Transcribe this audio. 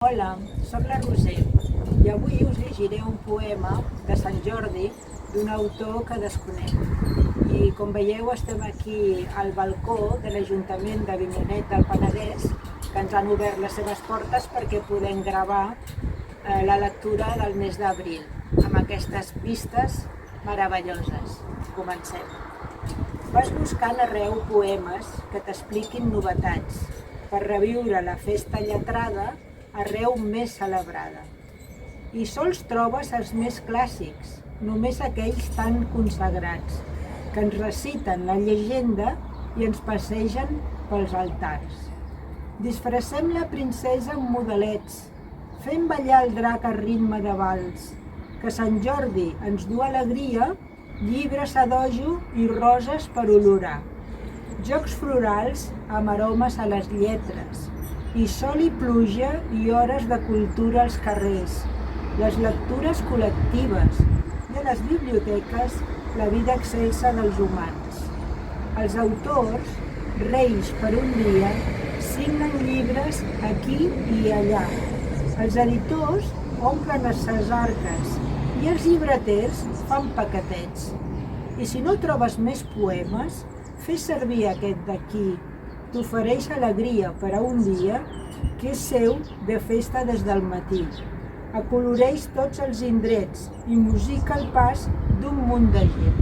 Hola, soc la Roser i avui us llegiré un poema de Sant Jordi d'un autor que desconec. I com veieu estem aquí al balcó de l'Ajuntament d'Avinyonet del Penedès, que ens han obert les seves portes perquè podem gravar la lectura del mes d'abril amb aquestes vistes meravelloses. Comencem. Vas buscant arreu poemes que t'expliquin novetats per reviure la festa lletrada arreu més celebrada. I sols trobes els més clàssics, només aquells tan consagrats, que ens reciten la llegenda i ens passegen pels altars. Disfressem la princesa amb modelets, fem ballar el drac a ritme de vals, que Sant Jordi ens du alegria, llibres a dojo i roses per olorar. Jocs florals amb aromes a les lletres, i sol i pluja i hores de cultura als carrers, les lectures col·lectives i a les biblioteques la vida excelsa dels humans. Els autors, reis per un dia, signen llibres aquí i allà. Els editors omplen ses arques i els llibreters fan paquetets. I si no trobes més poemes, fes servir aquest d'aquí. T'ofereix alegria per a un dia que és seu de festa des del matí. Acoloreix tots els indrets i musica el pas d'un munt de gent.